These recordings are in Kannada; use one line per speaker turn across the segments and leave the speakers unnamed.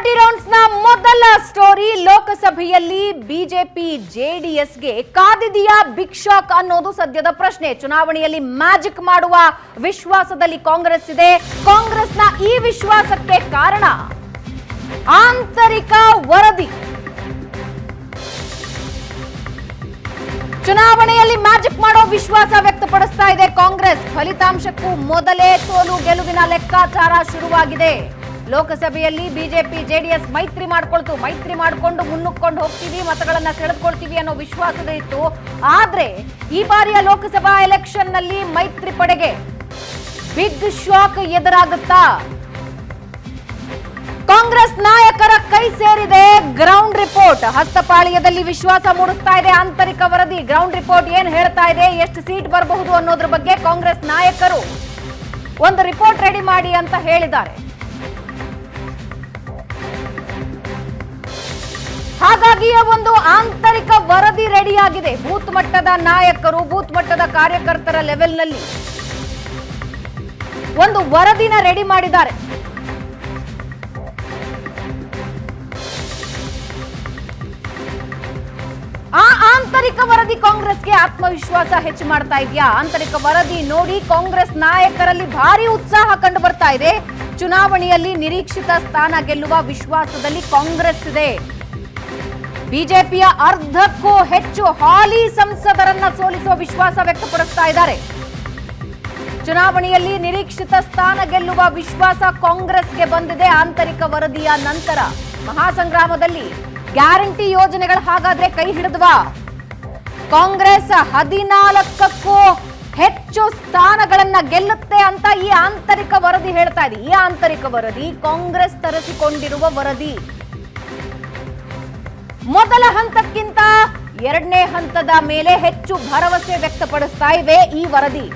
40 ರೌಂಡ್ಸ್ ನ ಮೊದಲ ಸ್ಟೋರಿ ಲೋಕಸಭೆಯಲ್ಲಿ ಬಿಜೆಪಿ ಜೆಡಿಎಸ್ಗೆ ಕಾದಿದೆಯಾ ಬಿಗ್ ಶಾಕ್ ಅನ್ನೋದು ಸದ್ಯದ ಪ್ರಶ್ನೆ. ಚುನಾವಣೆಯಲ್ಲಿ ಮ್ಯಾಜಿಕ್ ಮಾಡುವ ವಿಶ್ವಾಸದಲ್ಲಿ ಕಾಂಗ್ರೆಸ್ ಇದೆ. ಕಾಂಗ್ರೆಸ್ನ ಈ ವಿಶ್ವಾಸಕ್ಕೆ ಕಾರಣ ಆಂತರಿಕ ವರದಿ. ಚುನಾವಣೆಯಲ್ಲಿ ಮ್ಯಾಜಿಕ್ ಮಾಡೋ ವಿಶ್ವಾಸ ವ್ಯಕ್ತಪಡಿಸ್ತಾ ಇದೆ ಕಾಂಗ್ರೆಸ್. ಫಲಿತಾಂಶಕ್ಕೂ ಮೊದಲೇ ಸೋಲು ಗೆಲುವಿನ ಲೆಕ್ಕಾಚಾರ ಶುರುವಾಗಿದೆ. ಲೋಕಸಭೆಯಲ್ಲಿ ಬಿಜೆಪಿ ಜೆಡಿಎಸ್ ಮೈತ್ರಿ ಮಾಡಿಕೊಂಡು ಮುನ್ನುಕ್ಕೊಂಡು ಹೋಗ್ತೀವಿ, ಮತಗಳನ್ನ ಸೆಳೆದುಕೊಳ್ತೀವಿ ಅನ್ನೋ ವಿಶ್ವಾಸದ ಇತ್ತು. ಆದ್ರೆ ಈ ಬಾರಿಯ ಲೋಕಸಭಾ ಎಲೆಕ್ಷನ್ ನಲ್ಲಿ ಮೈತ್ರಿ ಪಡೆಗೆ ಬಿಗ್ ಶಾಕ್ ಎದುರಾಗುತ್ತಾ? ಕಾಂಗ್ರೆಸ್ ನಾಯಕರ ಕೈ ಸೇರಿದೆ ಗ್ರೌಂಡ್ ರಿಪೋರ್ಟ್. ಹಸ್ತಪಾಳ್ಯದಲ್ಲಿ ವಿಶ್ವಾಸ ಮೂಡಿಸ್ತಾ ಇದೆ ಆಂತರಿಕ ವರದಿ. ಗ್ರೌಂಡ್ ರಿಪೋರ್ಟ್ ಏನ್ ಹೇಳ್ತಾ ಇದೆ, ಎಷ್ಟು ಸೀಟ್ ಬರಬಹುದು ಅನ್ನೋದ್ರ ಬಗ್ಗೆ ಕಾಂಗ್ರೆಸ್ ನಾಯಕರು ಒಂದು ರಿಪೋರ್ಟ್ ರೆಡಿ ಮಾಡಿ ಅಂತ ಹೇಳಿದ್ದಾರೆ. ಹಾಗಾಗಿಯೇ ಒಂದು ಆಂತರಿಕ ವರದಿ ರೆಡಿಯಾಗಿದೆ. ಬೂತ್ ಮಟ್ಟದ ನಾಯಕರು, ಬೂತ್ ಮಟ್ಟದ ಕಾರ್ಯಕರ್ತರ ಲೆವೆಲ್ನಲ್ಲಿ ಒಂದು ವರದಿನ ರೆಡಿ ಮಾಡಿದ್ದಾರೆ. ಆ ಆಂತರಿಕ ವರದಿ ಕಾಂಗ್ರೆಸ್ಗೆ ಆತ್ಮವಿಶ್ವಾಸ ಹೆಚ್ಚು ಮಾಡ್ತಾ ಇದೆಯಾ? ಆಂತರಿಕ ವರದಿ ನೋಡಿ ಕಾಂಗ್ರೆಸ್ ನಾಯಕರಲ್ಲಿ ಭಾರಿ ಉತ್ಸಾಹ ಕಂಡು ಬರ್ತಾ ಇದೆ. ಚುನಾವಣೆಯಲ್ಲಿ ನಿರೀಕ್ಷಿತ ಸ್ಥಾನ ಗೆಲ್ಲುವ ವಿಶ್ವಾಸದಲ್ಲಿ ಕಾಂಗ್ರೆಸ್ ಇದೆ. ಬಿಜೆಪಿಯ ಅರ್ಧಕ್ಕೂ ಹೆಚ್ಚು ಹಾಲಿ ಸಂಸದರನ್ನ ಸೋಲಿಸುವ ವಿಶ್ವಾಸ ವ್ಯಕ್ತಪಡಿಸ್ತಾ ಇದ್ದಾರೆ. ಚುನಾವಣೆಯಲ್ಲಿ ನಿರೀಕ್ಷಿತ ಸ್ಥಾನ ಗೆಲ್ಲುವ ವಿಶ್ವಾಸ ಕಾಂಗ್ರೆಸ್ಗೆ ಬಂದಿದೆ ಆಂತರಿಕ ವರದಿಯ ನಂತರ. ಮಹಾಸಂಗ್ರಾಮದಲ್ಲಿ ಗ್ಯಾರಂಟಿ ಯೋಜನೆಗಳು ಹಾಗಾದ್ರೆ ಕೈ ಹಿಡಿದ್ವಾ? ಕಾಂಗ್ರೆಸ್ 14ಕ್ಕೂ ಹೆಚ್ಚು ಸ್ಥಾನಗಳನ್ನ ಗೆಲ್ಲುತ್ತೆ ಅಂತ ಈ ಆಂತರಿಕ ವರದಿ ಹೇಳ್ತಾ ಇದೆ. ಈ ಆಂತರಿಕ ವರದಿ ಕಾಂಗ್ರೆಸ್ ತರಿಸಿಕೊಂಡಿರುವ ವರದಿ. ಮೊದಲ ಹಂತಕ್ಕಿಂತ ಎರಡನೇ ಹಂತದ ಮೇಲೆ ಹೆಚ್ಚು ಭರವಸೆ ವ್ಯಕ್ತಪಡಿಸ್ತಾ ಇವೆ ಈ ವರದಿ.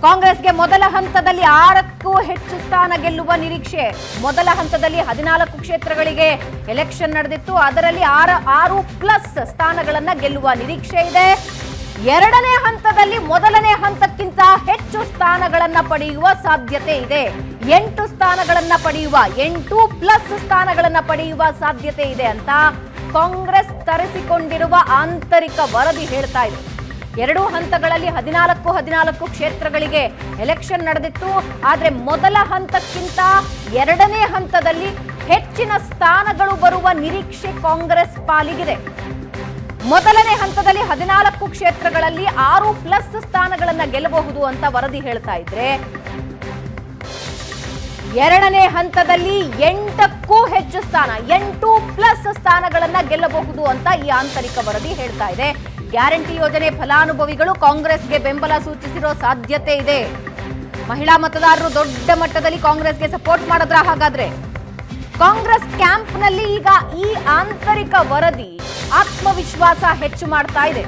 ಕಾಂಗ್ರೆಸ್ಗೆ ಮೊದಲ ಹಂತದಲ್ಲಿ 6ಕ್ಕೂ ಹೆಚ್ಚು ಸ್ಥಾನ ಗೆಲ್ಲುವ ನಿರೀಕ್ಷೆ. ಮೊದಲ ಹಂತದಲ್ಲಿ 14 ಕ್ಷೇತ್ರಗಳಿಗೆ ಎಲೆಕ್ಷನ್ ನಡೆದಿತ್ತು. ಅದರಲ್ಲಿ 6+ ಸ್ಥಾನಗಳನ್ನ ಗೆಲ್ಲುವ ನಿರೀಕ್ಷೆ ಇದೆ. ಎರಡನೇ ಹಂತದಲ್ಲಿ ಮೊದಲನೇ ಹಂತಕ್ಕಿಂತ ಹೆಚ್ಚು ಸ್ಥಾನಗಳನ್ನ ಪಡೆಯುವ ಸಾಧ್ಯತೆ ಇದೆ. 8 ಸ್ಥಾನಗಳನ್ನ ಪಡೆಯುವ, 8+ ಸ್ಥಾನಗಳನ್ನ ಪಡೆಯುವ ಸಾಧ್ಯತೆ ಇದೆ ಅಂತ ಕಾಂಗ್ರೆಸ್ ತರಿಸಿಕೊಂಡಿರುವ ಆಂತರಿಕ ವರದಿ ಹೇಳ್ತಾ ಇದೆ. 2 ಹಂತಗಳಲ್ಲಿ 14 ಕ್ಷೇತ್ರಗಳಿಗೆ ಎಲೆಕ್ಷನ್ ನಡೆದಿತ್ತು. ಆದ್ರೆ ಮೊದಲ ಹಂತಕ್ಕಿಂತ ಎರಡನೇ ಹಂತದಲ್ಲಿ ಹೆಚ್ಚಿನ ಸ್ಥಾನಗಳು ಬರುವ ನಿರೀಕ್ಷೆ ಕಾಂಗ್ರೆಸ್ ಪಾಲಿಗಿದೆ. ಮೊದಲನೇ ಹಂತದಲ್ಲಿ 14 ಕ್ಷೇತ್ರಗಳಲ್ಲಿ 6+ ಸ್ಥಾನಗಳನ್ನ ಗೆಲ್ಲಬಹುದು ಅಂತ ವರದಿ ಹೇಳ್ತಾ ಇದ್ರೆ, ಎರಡನೇ ಹಂತದಲ್ಲಿ 8ಕ್ಕೂ ಹೆಚ್ಚು ಸ್ಥಾನ, 8+ ಸ್ಥಾನಗಳನ್ನ ಗೆಲ್ಲಬಹುದು ಅಂತ ಈ ಆಂತರಿಕ ವರದಿ ಹೇಳ್ತಾ ಇದೆ. ಗ್ಯಾರಂಟಿ ಯೋಜನೆ ಫಲಾನುಭವಿಗಳು ಕಾಂಗ್ರೆಸ್ಗೆ ಬೆಂಬಲ ಸೂಚಿಸಿರೋ ಸಾಧ್ಯತೆ ಇದೆ. ಮಹಿಳಾ ಮತದಾರರು ದೊಡ್ಡ ಮಟ್ಟದಲ್ಲಿ ಕಾಂಗ್ರೆಸ್ಗೆ ಸಪೋರ್ಟ್ ಮಾಡಿದ್ರ? ಹಾಗಾದ್ರೆ ಕಾಂಗ್ರೆಸ್ ಕ್ಯಾಂಪ್ನಲ್ಲಿ ಈಗ ಈ ಆಂತರಿಕ ವರದಿ ಆತ್ಮವಿಶ್ವಾಸ ಹೆಚ್ಚು ಮಾಡ್ತಾ ಇದೆ.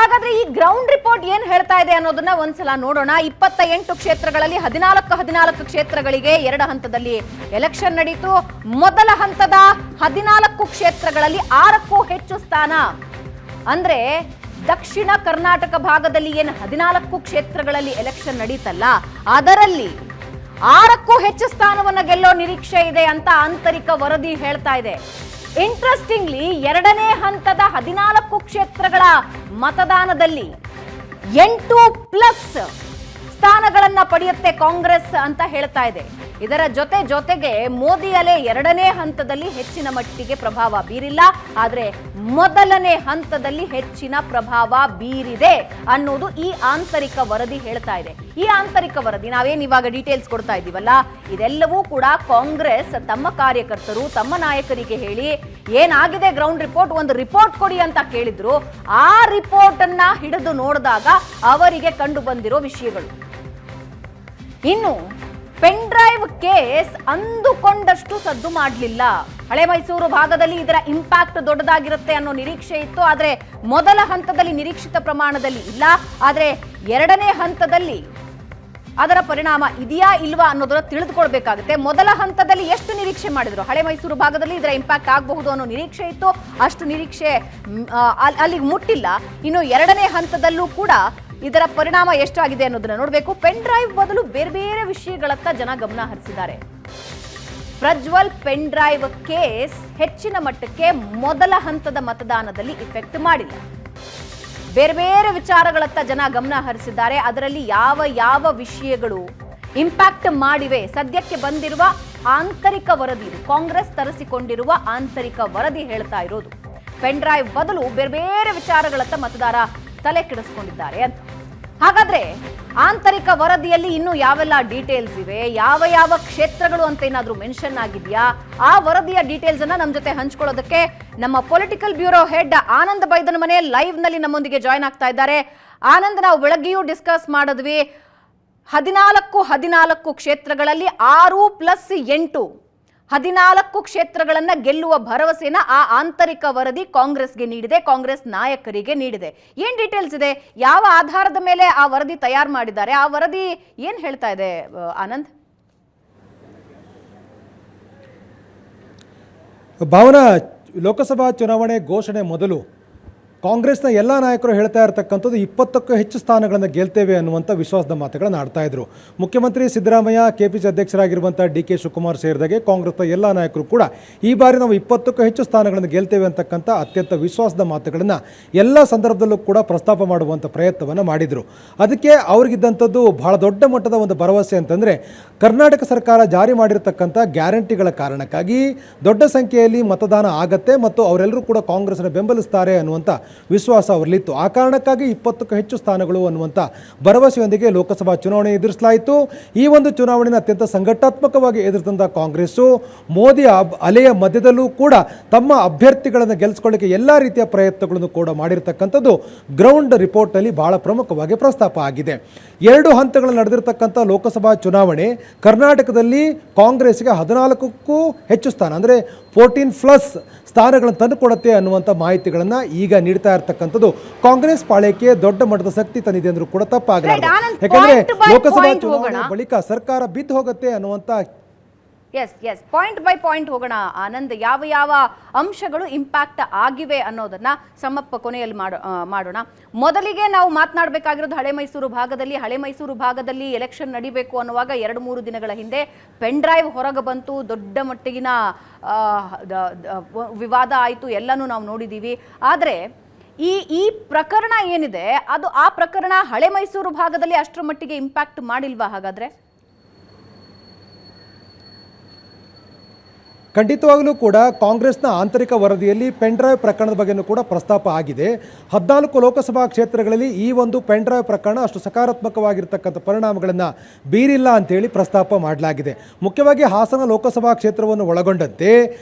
ಹಾಗಾದ್ರೆ ಈ ಗ್ರೌಂಡ್ ರಿಪೋರ್ಟ್ ಏನ್ ಹೇಳ್ತಾ ಇದೆ ಅನ್ನೋದನ್ನ ಒಂದ್ಸಲ ನೋಡೋಣ. 28 ಕ್ಷೇತ್ರಗಳಲ್ಲಿ 14 ಕ್ಷೇತ್ರಗಳಿಗೆ 2 ಹಂತದಲ್ಲಿ ಎಲೆಕ್ಷನ್ ನಡೀತು. ಮೊದಲ ಹಂತದ 14 ಕ್ಷೇತ್ರಗಳಲ್ಲಿ 6ಕ್ಕೂ ಹೆಚ್ಚು ಸ್ಥಾನ ಅಂದ್ರೆ ದಕ್ಷಿಣ ಕರ್ನಾಟಕ ಭಾಗದಲ್ಲಿ ಏನು 14 ಕ್ಷೇತ್ರಗಳಲ್ಲಿ ಎಲೆಕ್ಷನ್ ನಡೀತಲ್ಲ, ಅದರಲ್ಲಿ 6ಕ್ಕೂ ಹೆಚ್ಚು ಸ್ಥಾನವನ್ನ ಗೆಲ್ಲೋ ನಿರೀಕ್ಷೆ ಇದೆ ಅಂತ ಆಂತರಿಕ ವರದಿ ಹೇಳ್ತಾ ಇದೆ. ಇಂಟ್ರೆಸ್ಟಿಂಗ್ಲಿ ಎರಡನೇ ಹಂತದ 14 ಕ್ಷೇತ್ರಗಳ ಮತದಾನದಲ್ಲಿ 8+ ಸ್ಥಾನಗಳನ್ನ ಪಡೆಯುತ್ತೆ ಕಾಂಗ್ರೆಸ್ ಅಂತ ಹೇಳ್ತಾ ಇದೆ. ಇದರ ಜೊತೆಗೆ ಮೋದಿ ಅಲೆ ಎರಡನೇ ಹಂತದಲ್ಲಿ ಹೆಚ್ಚಿನ ಮಟ್ಟಿಗೆ ಪ್ರಭಾವ ಬೀರಿಲ್ಲ, ಆದ್ರೆ ಮೊದಲನೇ ಹಂತದಲ್ಲಿ ಹೆಚ್ಚಿನ ಪ್ರಭಾವ ಬೀರಿದೆ ಅನ್ನೋದು ಈ ಆಂತರಿಕ ವರದಿ ಹೇಳ್ತಾ ಇದೆ. ಈ ಆಂತರಿಕ ವರದಿ ನಾವೇನ್ ಇವಾಗ ಡೀಟೇಲ್ಸ್ ಕೊಡ್ತಾ ಇದ್ದೀವಲ್ಲ, ಇದೆಲ್ಲವೂ ಕೂಡ ಕಾಂಗ್ರೆಸ್ ತಮ್ಮ ಕಾರ್ಯಕರ್ತರು, ತಮ್ಮ ನಾಯಕರಿಗೆ ಹೇಳಿ ಏನಾಗಿದೆ ಗ್ರೌಂಡ್ ರಿಪೋರ್ಟ್, ಒಂದು ರಿಪೋರ್ಟ್ ಕೊಡಿ ಅಂತ ಕೇಳಿದ್ರು. ಆ ರಿಪೋರ್ಟ್ ಅನ್ನ ಹಿಡಿದು ನೋಡಿದಾಗ ಅವರಿಗೆ ಕಂಡು ಬಂದಿರೋ ವಿಷಯಗಳು. ಇನ್ನು ಪೆನ್ ಡ್ರೈವ್ ಕೇಸ್ ಅಂದುಕೊಂಡಷ್ಟು ಸದ್ದು ಮಾಡಲಿಲ್ಲ. ಹಳೆ ಮೈಸೂರು ಭಾಗದಲ್ಲಿ ಇದರ ಇಂಪ್ಯಾಕ್ಟ್ ದೊಡ್ಡದಾಗಿರುತ್ತೆ ಅನ್ನೋ ನಿರೀಕ್ಷೆ ಇತ್ತು. ಆದ್ರೆ ಮೊದಲ ಹಂತದಲ್ಲಿ ನಿರೀಕ್ಷಿತ ಪ್ರಮಾಣದಲ್ಲಿ ಇಲ್ಲ. ಆದ್ರೆ ಎರಡನೇ ಹಂತದಲ್ಲಿ ಅದರ ಪರಿಣಾಮ ಇದೆಯಾ ಇಲ್ವಾ ಅನ್ನೋದನ್ನ ತಿಳಿದುಕೊಳ್ಬೇಕಾಗುತ್ತೆ. ಮೊದಲ ಹಂತದಲ್ಲಿ ಎಷ್ಟು ನಿರೀಕ್ಷೆ ಮಾಡಿದ್ರು, ಹಳೆ ಮೈಸೂರು ಭಾಗದಲ್ಲಿ ಇದರ ಇಂಪ್ಯಾಕ್ಟ್ ಆಗಬಹುದು ಅನ್ನೋ ನಿರೀಕ್ಷೆ ಇತ್ತು, ಅಷ್ಟು ನಿರೀಕ್ಷೆ ಅಲ್ಲಿಗೆ ಮುಟ್ಟಿಲ್ಲ. ಇನ್ನು ಎರಡನೇ ಹಂತದಲ್ಲೂ ಕೂಡ ಇದರ ಪರಿಣಾಮ ಎಷ್ಟಾಗಿದೆ ಅನ್ನೋದನ್ನ ನೋಡಬೇಕು. ಪೆನ್ ಡ್ರೈವ್ ಬದಲು ಬೇರೆ ಬೇರೆ ವಿಷಯಗಳತ್ತ ಜನ ಗಮನ ಹರಿಸಿದ್ದಾರೆ. ಪ್ರಜ್ವಲ್ ಪೆನ್ ಡ್ರೈವ್ ಕೇಸ್ ಹೆಚ್ಚಿನ ಮಟ್ಟಕ್ಕೆ ಮೊದಲ ಹಂತದ ಮತದಾನದಲ್ಲಿ ಇಫೆಕ್ಟ್ ಮಾಡಿಲ್ಲ. ಬೇರೆ ಬೇರೆ ವಿಚಾರಗಳತ್ತ ಜನ ಗಮನ ಹರಿಸಿದ್ದಾರೆ. ಅದರಲ್ಲಿ ಯಾವ ಯಾವ ವಿಷಯಗಳು ಇಂಪ್ಯಾಕ್ಟ್ ಮಾಡಿವೆ, ಸದ್ಯಕ್ಕೆ ಬಂದಿರುವ ಆಂತರಿಕ ವರದಿ, ಕಾಂಗ್ರೆಸ್ ತರಿಸಿಕೊಂಡಿರುವ ಆಂತರಿಕ ವರದಿ ಹೇಳ್ತಾ ಇರೋದು. ಪೆನ್ ಡ್ರೈವ್ ಬದಲು ಬೇರೆ ಬೇರೆ ವಿಚಾರಗಳತ್ತ ಮತದಾರ ತಲೆ ಕೆಡಿಸ್ಕೊಂಡಿದ್ದಾರೆ ಅಂತ. ಹಾಗಾದ್ರೆ ಆಂತರಿಕ ವರದಿಯಲ್ಲಿ ಇನ್ನು ಯಾವೆಲ್ಲ ಡೀಟೇಲ್ಸ್ ಇವೆ, ಯಾವ ಯಾವ ಕ್ಷೇತ್ರಗಳು ಅಂತ ಏನಾದ್ರೂ ಮೆನ್ಷನ್ ಆಗಿದೆಯಾ, ಆ ವರದಿಯ ಡೀಟೇಲ್ಸ್ ಅನ್ನ ನಮ್ಮ ಜೊತೆ ಹಂಚ್ಕೊಳ್ಳೋದಕ್ಕೆ ನಮ್ಮ political bureau head Anand Baidanamane live ನಲ್ಲಿ ನಮ್ಮೊಂದಿಗೆ ಜಾಯ್ನ್ ಆಗ್ತಾ ಇದ್ದಾರೆ. ಆನಂದ್, ನಾವು ಬೆಳಗ್ಗೆಯೂ ಡಿಸ್ಕಸ್ ಮಾಡಿದ್ವಿ, 14 ಕ್ಷೇತ್ರಗಳಲ್ಲಿ 6+8 14 ಕ್ಷೇತ್ರಗಳನ್ನ ಗೆಲ್ಲುವ ಭರವಸೆನ ಆ ಆಂತರಿಕ ವರದಿ ಕಾಂಗ್ರೆಸ್ಗೆ ನೀಡಿದೆ, ಕಾಂಗ್ರೆಸ್ ನಾಯಕರಿಗೆ ನೀಡಿದೆ. ಏನ್ ಡೀಟೇಲ್ಸ್ ಇದೆ, ಯಾವ ಆಧಾರದ ಮೇಲೆ ಆ ವರದಿ ತಯಾರು ಮಾಡಿದ್ದಾರೆ, ಆ ವರದಿ ಏನ್ ಹೇಳ್ತಾ ಇದೆ ಆನಂದ್?
ಭಾವನಾ, ಲೋಕಸಭಾ ಚುನಾವಣೆ ಘೋಷಣೆ ಮೊದಲು ಕಾಂಗ್ರೆಸ್ನ ಎಲ್ಲ ನಾಯಕರು ಹೇಳ್ತಾ ಇರತಕ್ಕಂಥದ್ದು 20ಕ್ಕೂ ಹೆಚ್ಚು ಸ್ಥಾನಗಳನ್ನು ಗೆಲ್ತೇವೆ ಅನ್ನುವಂಥ ವಿಶ್ವಾಸದ ಮಾತುಗಳನ್ನು ಆಡ್ತಾ ಇದ್ರು. ಮುಖ್ಯಮಂತ್ರಿ ಸಿದ್ದರಾಮಯ್ಯ, ಕೆಪಿಸಿ ಅಧ್ಯಕ್ಷರಾಗಿರುವಂಥ ಡಿ ಕೆ ಶಿವಕುಮಾರ್ ಸೇರಿದಾಗೆ ಕಾಂಗ್ರೆಸ್ನ ಎಲ್ಲ ನಾಯಕರು ಕೂಡ ಈ ಬಾರಿ ನಾವು 20ಕ್ಕೂ ಹೆಚ್ಚು ಸ್ಥಾನಗಳನ್ನು ಗೆಲ್ತೇವೆ ಅಂತಕ್ಕಂಥ ಅತ್ಯಂತ ವಿಶ್ವಾಸದ ಮಾತುಗಳನ್ನು ಎಲ್ಲ ಸಂದರ್ಭದಲ್ಲೂ ಕೂಡ ಪ್ರಸ್ತಾಪ ಮಾಡುವಂಥ ಪ್ರಯತ್ನವನ್ನು ಮಾಡಿದರು. ಅದಕ್ಕೆ ಅವ್ರಿಗಿದ್ದಂಥದ್ದು ಬಹಳ ದೊಡ್ಡ ಮಟ್ಟದ ಒಂದು ಭರವಸೆ ಅಂತಂದರೆ ಕರ್ನಾಟಕ ಸರ್ಕಾರ ಜಾರಿ ಮಾಡಿರತಕ್ಕಂಥ ಗ್ಯಾರಂಟಿಗಳ ಕಾರಣಕ್ಕಾಗಿ ದೊಡ್ಡ ಸಂಖ್ಯೆಯಲ್ಲಿ ಮತದಾನ ಆಗತ್ತೆ ಮತ್ತು ಅವರೆಲ್ಲರೂ ಕೂಡ ಕಾಂಗ್ರೆಸ್ನ ಬೆಂಬಲಿಸ್ತಾರೆ ಅನ್ನುವಂಥ ವಿಶ್ವಾಸ ಅವರಲ್ಲಿತ್ತು. ಆ ಕಾರಣಕ್ಕಾಗಿ 20ಕ್ಕೂ ಹೆಚ್ಚು ಸ್ಥಾನಗಳು ಅನ್ನುವಂಥ ಭರವಸೆಯೊಂದಿಗೆ ಲೋಕಸಭಾ ಚುನಾವಣೆ ಎದುರಿಸಲಾಯಿತು. ಈ ಒಂದು ಚುನಾವಣೆಯನ್ನು ಅತ್ಯಂತ ಸಂಘಟಾತ್ಮಕವಾಗಿ ಎದುರಿಸಿದಂಥ ಕಾಂಗ್ರೆಸ್ಸು ಮೋದಿ ಅಲೆಯ ಮಧ್ಯದಲ್ಲೂ ಕೂಡ ತಮ್ಮ ಅಭ್ಯರ್ಥಿಗಳನ್ನು ಗೆಲ್ಲಿಸ್ಕೊಳ್ಳಿಕ್ಕೆ ಎಲ್ಲ ರೀತಿಯ ಪ್ರಯತ್ನಗಳನ್ನು ಕೂಡ ಮಾಡಿರ್ತಕ್ಕಂಥದ್ದು ಗ್ರೌಂಡ್ ರಿಪೋರ್ಟ್ನಲ್ಲಿ ಬಹಳ ಪ್ರಮುಖವಾಗಿ ಪ್ರಸ್ತಾಪ ಆಗಿದೆ. 2 ಹಂತಗಳಲ್ಲಿ ನಡೆದಿರ್ತಕ್ಕಂಥ ಲೋಕಸಭಾ ಚುನಾವಣೆ ಕರ್ನಾಟಕದಲ್ಲಿ ಕಾಂಗ್ರೆಸ್ಗೆ 14ಕ್ಕೂ ಹೆಚ್ಚು ಸ್ಥಾನ ಅಂದರೆ 14+ ಸ್ಥಾನಗಳನ್ನು ತಂದುಕೊಡುತ್ತೆ ಅನ್ನುವಂಥ ಮಾಹಿತಿಗಳನ್ನು ಈಗ ನೀಡ್ತಾ ಇರತಕ್ಕಂಥದ್ದು ಕಾಂಗ್ರೆಸ್ ಪಾಳ್ಯಕ್ಕೆ ದೊಡ್ಡ ಮಟ್ಟದ ಶಕ್ತಿ ತಂದಿದೆ ಅಂದ್ರೂ ಕೂಡ ತಪ್ಪಾಗಲಾರದು. ಯಾಕಂದ್ರೆ ಲೋಕಸಭಾ ಚುನಾವಣೆ ಬಳಿಕ ಸರ್ಕಾರ ಬಿದ್ದು ಹೋಗುತ್ತೆ ಅನ್ನುವಂಥ
ಪಾಯಿಂಟ್ ಬೈ ಪಾಯಿಂಟ್ ಹೋಗೋಣ ಆನಂದ್. ಯಾವ ಯಾವ ಅಂಶಗಳು ಇಂಪ್ಯಾಕ್ಟ್ ಆಗಿವೆ ಅನ್ನೋದನ್ನ ಸಮ್ಮಪ್ಪ ಕೊನೆಯಲ್ಲಿ ಮಾಡೋಣ. ಮೊದಲಿಗೆ ನಾವು ಮಾತನಾಡಬೇಕಾಗಿರೋದು ಹಳೆ ಮೈಸೂರು ಭಾಗದಲ್ಲಿ ಎಲೆಕ್ಷನ್ ನಡಿಬೇಕು ಅನ್ನುವಾಗ 2-3 ದಿನಗಳ ಹಿಂದೆ ಪೆನ್ ಡ್ರೈವ್ ಹೊರಗೆ ಬಂತು, ದೊಡ್ಡ ಮಟ್ಟಿಗಿನ ವಿವಾದ ಆಯಿತು, ಎಲ್ಲನೂ ನಾವು ನೋಡಿದ್ದೀವಿ. ಆದರೆ ಈ ಪ್ರಕರಣ ಏನಿದೆ ಅದು ಆ ಪ್ರಕರಣ ಹಳೆ ಮೈಸೂರು ಭಾಗದಲ್ಲಿ ಅಷ್ಟರ ಮಟ್ಟಿಗೆ ಇಂಪ್ಯಾಕ್ಟ್ ಮಾಡಿಲ್ವಾ? ಹಾಗಾದ್ರೆ
ಖಂಡಿತವಾಗಲೂ ಕೂಡ ಕಾಂಗ್ರೆಸ್ನ ಆಂತರಿಕ ವರದಿಯಲ್ಲಿ ಪೆನ್ ಡ್ರೈವ್ ಪ್ರಕರಣದ ಬಗ್ಗೆಯೂ ಕೂಡ ಪ್ರಸ್ತಾಪ ಆಗಿದೆ. 14 ಲೋಕಸಭಾ ಕ್ಷೇತ್ರಗಳಲ್ಲಿ ಈ ಒಂದು ಪೆನ್ ಡ್ರೈವ್ ಪ್ರಕರಣ ಅಷ್ಟು ಸಕಾರಾತ್ಮಕವಾಗಿರ್ತಕ್ಕಂಥ ಪರಿಣಾಮಗಳನ್ನು ಬೀರಿಲ್ಲ ಅಂತೇಳಿ ಪ್ರಸ್ತಾಪ ಮಾಡಲಾಗಿದೆ. ಮುಖ್ಯವಾಗಿ ಹಾಸನ ಲೋಕಸಭಾ ಕ್ಷೇತ್ರವನ್ನು ಒಳಗೊಂಡಂತೆ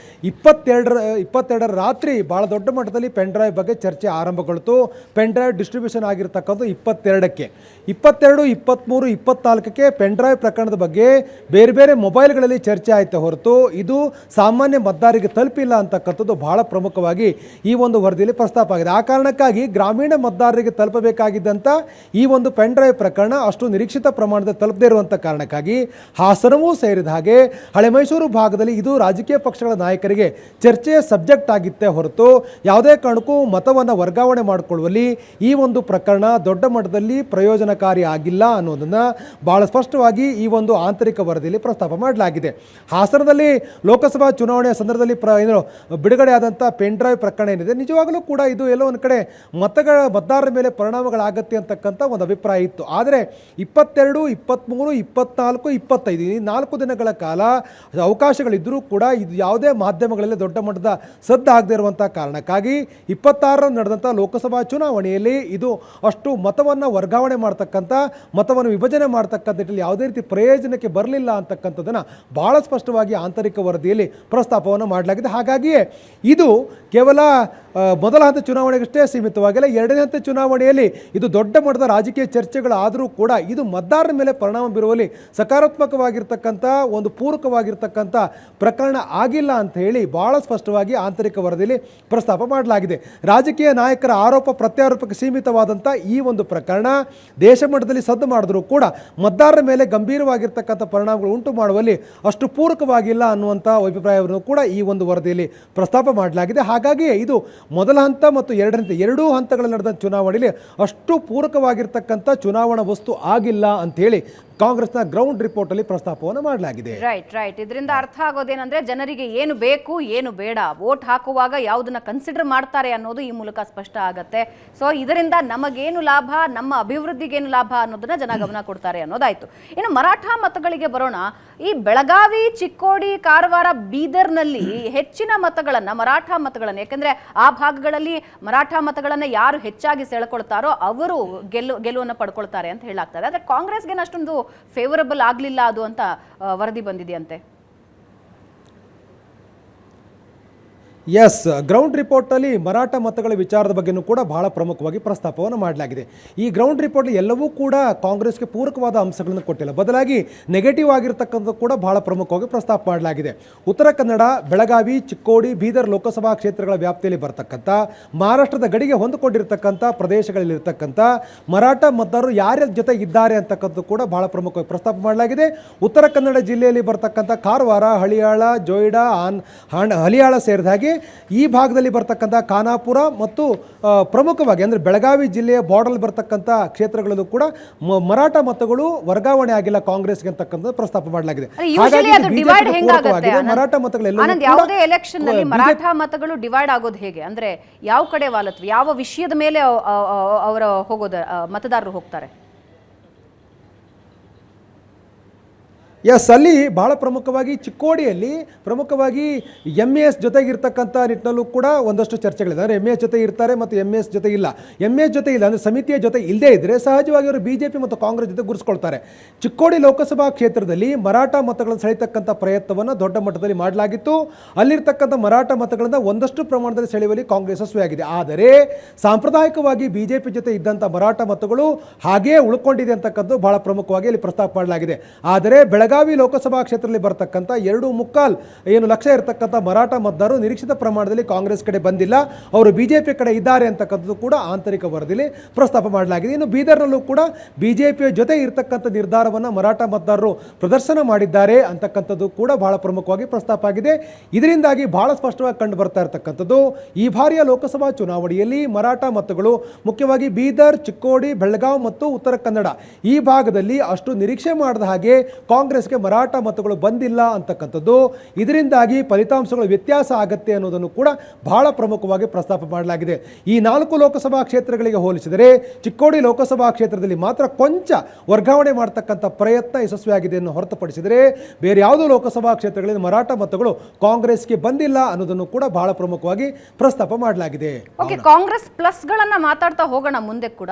22ರ ರಾತ್ರಿ ಭಾಳ ದೊಡ್ಡ ಮಟ್ಟದಲ್ಲಿ ಪೆನ್ ಡ್ರೈವ್ ಬಗ್ಗೆ ಚರ್ಚೆ ಆರಂಭಗೊಳ್ತು. ಪೆನ್ ಡ್ರೈವ್ ಡಿಸ್ಟ್ರಿಬ್ಯೂಷನ್ ಆಗಿರ್ತಕ್ಕಂಥ 22ಕ್ಕೆ 22, 23, 24ಕ್ಕೆ ಪೆನ್ ಡ್ರೈವ್ ಪ್ರಕರಣದ ಬಗ್ಗೆ ಬೇರೆ ಬೇರೆ ಮೊಬೈಲ್ಗಳಲ್ಲಿ ಚರ್ಚೆ ಆಯಿತು ಹೊರತು ಇದು ಸಾಮಾನ್ಯ ಮತದಾರರಿಗೆ ತಲುಪಿಲ್ಲ ಅಂತಕ್ಕಂಥದ್ದು ಬಹಳ ಪ್ರಮುಖವಾಗಿ ಈ ಒಂದು ವರದಿಯಲ್ಲಿ ಪ್ರಸ್ತಾಪ ಆಗಿದೆ. ಆ ಕಾರಣಕ್ಕಾಗಿ ಗ್ರಾಮೀಣ ಮತದಾರರಿಗೆ ತಲುಪಬೇಕಾಗಿದ್ದಂಥ ಈ ಒಂದು ಪೆನ್ ಡ್ರೈವ್ ಪ್ರಕರಣ ಅಷ್ಟು ನಿರೀಕ್ಷಿತ ಪ್ರಮಾಣದ ತಲುಪದೇ ಇರುವಂಥ ಕಾರಣಕ್ಕಾಗಿ ಹಾಸನವೂ ಸೇರಿದ ಹಾಗೆ ಹಳೆ ಮೈಸೂರು ಭಾಗದಲ್ಲಿ ಇದು ರಾಜಕೀಯ ಪಕ್ಷಗಳ ನಾಯಕರಿಗೆ ಚರ್ಚೆಯ ಸಬ್ಜೆಕ್ಟ್ ಆಗಿತ್ತೇ ಹೊರತು ಯಾವುದೇ ಕಾರಣಕ್ಕೂ ಮತವನ್ನು ವರ್ಗಾವಣೆ ಮಾಡಿಕೊಳ್ಳುವಲ್ಲಿ ಈ ಒಂದು ಪ್ರಕರಣ ದೊಡ್ಡ ಮಟ್ಟದಲ್ಲಿ ಪ್ರಯೋಜನಕಾರಿ ಆಗಿಲ್ಲ ಅನ್ನೋದನ್ನು ಬಹಳ ಸ್ಪಷ್ಟವಾಗಿ ಈ ಒಂದು ಆಂತರಿಕ ವರದಿಯಲ್ಲಿ ಪ್ರಸ್ತಾಪ ಮಾಡಲಾಗಿದೆ. ಹಾಸನದಲ್ಲಿ ಲೋಕಸಭಾ ಚುನಾವಣೆಯ ಸಂದರ್ಭದಲ್ಲಿ ಬಿಡುಗಡೆ ಆದಂಥ ಪೆನ್ ಡ್ರೈವ್ ಪ್ರಕರಣ ಏನಿದೆ ನಿಜವಾಗಲೂ ಕೂಡ ಇದು ಎಲ್ಲೋ ಒಂದು ಕಡೆ ಮತದಾರರ ಮೇಲೆ ಪರಿಣಾಮಗಳಾಗತ್ತೆ ಅಂತಕ್ಕಂಥ ಒಂದು ಅಭಿಪ್ರಾಯ ಇತ್ತು. ಆದರೆ 22, 23, 24, 25 ಈ 4 ದಿನಗಳ ಕಾಲ ಅವಕಾಶಗಳಿದ್ದರೂ ಕೂಡ ಇದು ಯಾವುದೇ ಮಾಧ್ಯಮಗಳಲ್ಲಿ ದೊಡ್ಡ ಮಟ್ಟದ ಸದ್ದು ಆಗದೇ ಇರುವಂಥ ಕಾರಣಕ್ಕಾಗಿ 26ರಂದು ನಡೆದಂಥ ಲೋಕಸಭಾ ಚುನಾವಣೆಯಲ್ಲಿ ಇದು ಅಷ್ಟು ಮತವನ್ನು ವರ್ಗಾವಣೆ ಮಾಡ್ತಕ್ಕಂಥ ಮತವನ್ನು ವಿಭಜನೆ ಮಾಡ್ತಕ್ಕಂಥ ನಿಟ್ಟಿನಲ್ಲಿ ಯಾವುದೇ ರೀತಿ ಪ್ರಯೋಜನಕ್ಕೆ ಬರಲಿಲ್ಲ ಅಂತಕ್ಕಂಥದ್ದನ್ನು ಬಹಳ ಸ್ಪಷ್ಟವಾಗಿ ಆಂತರಿಕ ವರದಿಯಲ್ಲಿ ಪ್ರಸ್ತಾಪವನ್ನು ಮಾಡಲಾಗಿದೆ. ಹಾಗಾಗಿಯೇ ಇದು ಕೇವಲ ಮೊದಲ ಹಂತ ಚುನಾವಣೆಗಷ್ಟೇ ಸೀಮಿತವಾಗಿಲ್ಲ. ಎರಡನೇ ಹಂತ ಚುನಾವಣೆಯಲ್ಲಿ ಇದು ದೊಡ್ಡ ಮಟ್ಟದ ರಾಜಕೀಯ ಚರ್ಚೆಗಳಾದರೂ ಕೂಡ ಇದು ಮತದಾರರ ಮೇಲೆ ಪರಿಣಾಮ ಬೀರುವಲ್ಲಿ ಸಕಾರಾತ್ಮಕವಾಗಿರ್ತಕ್ಕಂಥ ಒಂದು ಪೂರಕವಾಗಿರ್ತಕ್ಕಂಥ ಪ್ರಕರಣ ಆಗಿಲ್ಲ ಅಂತ ಹೇಳಿ ಭಾಳ ಸ್ಪಷ್ಟವಾಗಿ ಆಂತರಿಕ ವರದಿಯಲ್ಲಿ ಪ್ರಸ್ತಾಪ ಮಾಡಲಾಗಿದೆ. ರಾಜಕೀಯ ನಾಯಕರ ಆರೋಪ ಪ್ರತ್ಯಾರೋಪಕ್ಕೆ ಸೀಮಿತವಾದಂಥ ಈ ಒಂದು ಪ್ರಕರಣ ದೇಶ ಮಟ್ಟದಲ್ಲಿ ಸದ್ದು ಮಾಡಿದ್ರೂ ಕೂಡ ಮತದಾರರ ಮೇಲೆ ಗಂಭೀರವಾಗಿರ್ತಕ್ಕಂಥ ಪರಿಣಾಮಗಳು ಉಂಟು ಮಾಡುವಲ್ಲಿ ಅಷ್ಟು ಪೂರಕವಾಗಿಲ್ಲ ಅನ್ನುವಂಥ ಅಭಿಪ್ರಾಯವನ್ನು ಕೂಡ ಈ ಒಂದು ವರದಿಯಲ್ಲಿ ಪ್ರಸ್ತಾಪ ಮಾಡಲಾಗಿದೆ. ಹಾಗಾಗಿ ಇದು ಮೊದಲ ಹಂತ ಮತ್ತು ಎರಡೂ ಹಂತಗಳಲ್ಲಿ ನಡೆದ ಚುನಾವಣೆಯಲ್ಲಿ ಅಷ್ಟು ಪೂರಕವಾಗಿರ್ತಕ್ಕಂಥ ಚುನಾವಣಾ ವಸ್ತು ಆಗಿಲ್ಲ ಅಂತೇಳಿ ಕಾಂಗ್ರೆಸ್ನ ಗ್ರೌಂಡ್ ರಿಪೋರ್ಟ್ ಅಲ್ಲಿ ಪ್ರಸ್ತಾಪವನ್ನು ಮಾಡಲಾಗಿದೆ.
ರೈಟ್ ಇದರಿಂದ ಅರ್ಥ ಆಗೋದೇನಂದ್ರೆ ಜನರಿಗೆ ಏನು ಬೇಕು ಏನು ಬೇಡ, ವೋಟ್ ಹಾಕುವಾಗ ಯಾವುದನ್ನ ಕನ್ಸಿಡರ್ ಮಾಡ್ತಾರೆ ಅನ್ನೋದು ಈ ಮೂಲಕ ಸ್ಪಷ್ಟ ಆಗತ್ತೆ. ಸೊ ಇದರಿಂದ ನಮಗೇನು ಲಾಭ, ನಮ್ಮ ಅಭಿವೃದ್ಧಿಗೇನು ಲಾಭ ಅನ್ನೋದನ್ನ ಜನ ಗಮನ ಕೊಡ್ತಾರೆ ಅನ್ನೋದಾಯ್ತು. ಇನ್ನು ಮರಾಠ ಮತಗಳಿಗೆ ಬರೋಣ. ಈ ಬೆಳಗಾವಿ, ಚಿಕ್ಕೋಡಿ, ಕಾರವಾರ, ಬೀದರ್ನಲ್ಲಿ ಹೆಚ್ಚಿನ ಮತಗಳನ್ನ, ಮರಾಠ ಮತಗಳನ್ನ, ಯಾಕಂದ್ರೆ ಆ ಭಾಗಗಳಲ್ಲಿ ಮರಾಠ ಮತಗಳನ್ನ ಯಾರು ಹೆಚ್ಚಾಗಿ ಸೆಳ್ಕೊಳ್ತಾರೋ ಅವರು ಗೆಲುವನ್ನು ಪಡ್ಕೊಳ್ತಾರೆ ಅಂತ ಹೇಳಲಾಗ್ತದೆ. ಆದ್ರೆ ಕಾಂಗ್ರೆಸ್ಗೆ ಅಷ್ಟೊಂದು ಫೇವರಬಲ್ ಆಗ್ಲಿಲ್ಲ ಅದು ಅಂತ ವರದಿ ಬಂದಿದೆಯಂತೆ.
ಎಸ್, ಗ್ರೌಂಡ್ ರಿಪೋರ್ಟಲ್ಲಿ ಮರಾಠ ಮತಗಳ ವಿಚಾರದ ಬಗ್ಗೆಯೂ ಕೂಡ ಬಹಳ ಪ್ರಮುಖವಾಗಿ ಪ್ರಸ್ತಾಪವನ್ನು ಮಾಡಲಾಗಿದೆ. ಈ ಗ್ರೌಂಡ್ ರಿಪೋರ್ಟ್ ಎಲ್ಲವೂ ಕೂಡ ಕಾಂಗ್ರೆಸ್ಗೆ ಪೂರಕವಾದ ಅಂಶಗಳನ್ನು ಕೊಟ್ಟಿಲ್ಲ, ಬದಲಾಗಿ ನೆಗೆಟಿವ್ ಆಗಿರ್ತಕ್ಕಂಥ ಕೂಡ ಬಹಳ ಪ್ರಮುಖವಾಗಿ ಪ್ರಸ್ತಾಪ ಮಾಡಲಾಗಿದೆ. ಉತ್ತರ ಕನ್ನಡ, ಬೆಳಗಾವಿ, ಚಿಕ್ಕೋಡಿ, ಬೀದರ್ ಲೋಕಸಭಾ ಕ್ಷೇತ್ರಗಳ ವ್ಯಾಪ್ತಿಯಲ್ಲಿ ಬರ್ತಕ್ಕಂಥ ಮಹಾರಾಷ್ಟ್ರದ ಗಡಿಗೆ ಹೊಂದಿಕೊಂಡಿರ್ತಕ್ಕಂಥ ಪ್ರದೇಶಗಳಲ್ಲಿರ್ತಕ್ಕಂಥ ಮರಾಠ ಮತದಾರರು ಯಾರ್ಯಾರ ಜೊತೆ ಇದ್ದಾರೆ ಅಂತಕ್ಕಂಥದ್ದು ಕೂಡ ಬಹಳ ಪ್ರಮುಖವಾಗಿ ಪ್ರಸ್ತಾಪ ಮಾಡಲಾಗಿದೆ. ಉತ್ತರ ಕನ್ನಡ ಜಿಲ್ಲೆಯಲ್ಲಿ ಬರ್ತಕ್ಕಂಥ ಕಾರವಾರ, ಹಳಿಯಾಳ, ಜೋಯಿಡಾ, ಹಲಿಯಾಳ ಸೇರಿದ ಹಾಗೆ ಈ ಭಾಗದಲ್ಲಿ ಬರ್ತಕ್ಕಂಥ ಖಾನಾಪುರ ಮತ್ತು ಪ್ರಮುಖವಾಗಿ ಅಂದರೆ ಬೆಳಗಾವಿ ಜಿಲ್ಲೆಯ ಬಾರ್ಡರ್ ಬರ್ತಕ್ಕಂಥ ಕ್ಷೇತ್ರಗಳಲ್ಲೂ ಕೂಡ ಮರಾಠ ಮತಗಳು ವರ್ಗಾವಣೆ ಆಗಿಲ್ಲ ಕಾಂಗ್ರೆಸ್ಗೆ ಅಂತಕ್ಕಂಥ ಪ್ರಸ್ತಾಪ ಮಾಡಲಾಗಿದೆ.
ಮರಾಠ ಯಾವುದೇ ಎಲೆಕ್ಷನ್ ನಲ್ಲಿ ಮರಾಠ ಮತಗಳು ಡಿವೈಡ್ ಆಗೋದು ಹೇಗೆ, ಅಂದ್ರೆ ಯಾವ ಕಡೆ ವಾಲತ್ವ, ಯಾವ ವಿಷಯದ ಮೇಲೆ ಅವರ ಹೋಗೋದು ಮತದಾರರು ಹೋಗ್ತಾರೆ?
ಎಸ್, ಅಲ್ಲಿ ಬಹಳ ಪ್ರಮುಖವಾಗಿ ಚಿಕ್ಕೋಡಿಯಲ್ಲಿ ಪ್ರಮುಖವಾಗಿ MS ಜೊತೆಗಿರ್ತಕ್ಕಂಥ ನಿಟ್ಟಿನಲ್ಲೂ ಕೂಡ ಒಂದಷ್ಟು ಚರ್ಚೆಗಳಿದೆ. ಅಂದರೆ MS ಜೊತೆ ಇರ್ತಾರೆ ಮತ್ತು MS ಜೊತೆ ಇಲ್ಲ. MS ಜೊತೆ ಇಲ್ಲ ಅಂದರೆ ಸಮಿತಿಯ ಜೊತೆ ಇಲ್ಲದೇ ಇದ್ದರೆ ಸಹಜವಾಗಿ ಅವರು BJP ಮತ್ತು ಕಾಂಗ್ರೆಸ್ ಜೊತೆ ಗುರುಸ್ಕೊಳ್ತಾರೆ. ಚಿಕ್ಕೋಡಿ ಲೋಕಸಭಾ ಕ್ಷೇತ್ರದಲ್ಲಿ ಮರಾಠ ಮತಗಳನ್ನು ಸೆಳೆಯತಕ್ಕಂಥ ಪ್ರಯತ್ನವನ್ನು ದೊಡ್ಡ ಮಟ್ಟದಲ್ಲಿ ಮಾಡಲಾಗಿತ್ತು. ಅಲ್ಲಿರ್ತಕ್ಕಂಥ ಮರಾಠ ಮತಗಳನ್ನು ಒಂದಷ್ಟು ಪ್ರಮಾಣದಲ್ಲಿ ಸೆಳೆಯುವಲ್ಲಿ ಕಾಂಗ್ರೆಸ್ ಯಶಸ್ವಿಯಾಗಿದೆ. ಆದರೆ ಸಾಂಪ್ರದಾಯಿಕವಾಗಿ BJP ಜೊತೆ ಇದ್ದಂಥ ಮರಾಠ ಮತಗಳು ಹಾಗೇ ಉಳ್ಕೊಂಡಿದೆ ಅಂತಕ್ಕಂಥದ್ದು ಬಹಳ ಪ್ರಮುಖವಾಗಿ ಅಲ್ಲಿ ಪ್ರಸ್ತಾಪ ಮಾಡಲಾಗಿದೆ. ಆದರೆ ಬೆಳಗಾವಿ ಲೋಕಸಭಾ ಕ್ಷೇತ್ರದಲ್ಲಿ ಬರ್ತಕ್ಕಂಥ 2.25 ಲಕ್ಷ ಇರತಕ್ಕಂಥ ಮರಾಠ ಮತದಾರರು ನಿರೀಕ್ಷಿತ ಪ್ರಮಾಣದಲ್ಲಿ ಕಾಂಗ್ರೆಸ್ ಕಡೆ ಬಂದಿಲ್ಲ, ಅವರು BJP ಕಡೆ ಇದ್ದಾರೆ ಅಂತಕ್ಕಂಥದ್ದು ಕೂಡ ಆಂತರಿಕ ವರದಿಯಲ್ಲಿ ಪ್ರಸ್ತಾಪ ಮಾಡಲಾಗಿದೆ. ಇನ್ನು ಬೀದರ್ನಲ್ಲೂ ಕೂಡ BJPಯ ಜೊತೆ ಇರತಕ್ಕಂಥ ನಿರ್ಧಾರವನ್ನು ಮರಾಠ ಮತದಾರರು ಪ್ರದರ್ಶನ ಮಾಡಿದ್ದಾರೆ ಅಂತಕ್ಕಂಥದ್ದು ಕೂಡ ಬಹಳ ಪ್ರಮುಖವಾಗಿ ಪ್ರಸ್ತಾಪ ಆಗಿದೆ. ಇದರಿಂದಾಗಿ ಬಹಳ ಸ್ಪಷ್ಟವಾಗಿ ಕಂಡು ಬರ್ತಾ ಇರತಕ್ಕಂಥದ್ದು ಈ ಬಾರಿಯ ಲೋಕಸಭಾ ಚುನಾವಣೆಯಲ್ಲಿ ಮರಾಠ ಮತಗಳು ಮುಖ್ಯವಾಗಿ ಬೀದರ್, ಚಿಕ್ಕೋಡಿ, ಬೆಳಗಾವಿ ಮತ್ತು ಉತ್ತರ ಕನ್ನಡ ಈ ಭಾಗದಲ್ಲಿ ಅಷ್ಟು ನಿರೀಕ್ಷೆ ಮಾಡದ ಹಾಗೆ ಕಾಂಗ್ರೆಸ್ಗೆ ಮರಾಠ ಮತಗಳು ಬಂದಿಲ್ಲ ಅಂತಕ್ಕಂಥದ್ದು, ಇದರಿಂದಾಗಿ ಫಲಿತಾಂಶಗಳು ವ್ಯತ್ಯಾಸ ಆಗತ್ತೆ ಅನ್ನೋದನ್ನು ಕೂಡ ಬಹಳ ಪ್ರಮುಖವಾಗಿ ಪ್ರಸ್ತಾಪ ಮಾಡಲಾಗಿದೆ. ಈ 4 ಲೋಕಸಭಾ ಕ್ಷೇತ್ರಗಳಿಗೆ ಹೋಲಿಸಿದರೆ ಚಿಕ್ಕೋಡಿ ಲೋಕಸಭಾ ಕ್ಷೇತ್ರದಲ್ಲಿ ಮಾತ್ರ ಕೊಂಚ ವರ್ಗಾವಣೆ ಮಾಡತಕ್ಕಂಥ ಪ್ರಯತ್ನ ಯಶಸ್ವಿಯಾಗಿದೆ ಅನ್ನು ಹೊರತುಪಡಿಸಿದರೆ ಬೇರೆ ಯಾವುದೋ ಲೋಕಸಭಾ ಕ್ಷೇತ್ರಗಳಲ್ಲಿ ಮರಾಠ ಮತಗಳು ಕಾಂಗ್ರೆಸ್ಗೆ ಬಂದಿಲ್ಲ ಅನ್ನೋದನ್ನು ಕೂಡ ಬಹಳ ಪ್ರಮುಖವಾಗಿ ಪ್ರಸ್ತಾಪ ಮಾಡಲಾಗಿದೆ.
ಕಾಂಗ್ರೆಸ್ ಪ್ಲಸ್ ಗಳನ್ನ ಮಾತಾಡ್ತಾ ಹೋಗೋಣ ಮುಂದೆ ಕೂಡ.